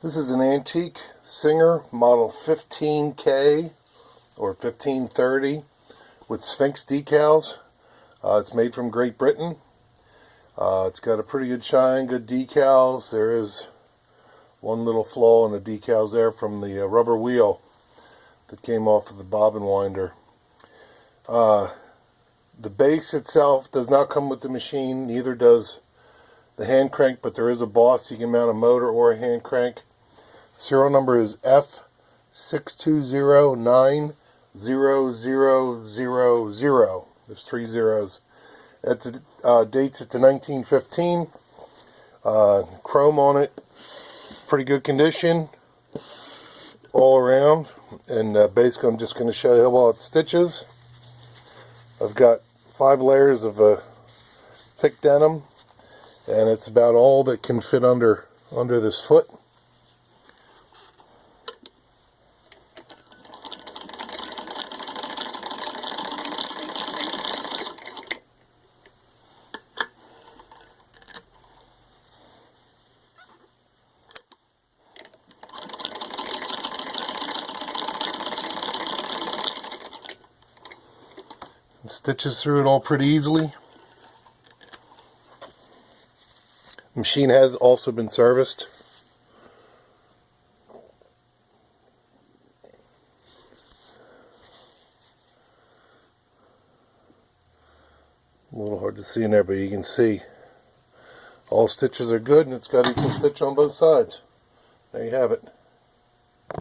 This is an antique Singer model 15K or 1530 with Sphinx decals. It's made from Great Britain. It's got a pretty good shine, good decals. There is one little flaw in the decals there from the rubber wheel that came off of the bobbin winder. The base itself does not come with the machine, neither does the hand crank, but there is a boss. You can mount a motor or a hand crank. Serial number is F6209000. There's 3 zeros. It dates it to 1915. Chrome on it, pretty good condition all around. And basically I'm just going to show you how it stitches. I've got 5 layers of thick denim, and it's about all that can fit under this foot. It stitches through it all pretty easily. The machine has also been serviced. A little hard to see in there, but you can see all stitches are good, and it's got equal stitch on both sides. There you have it.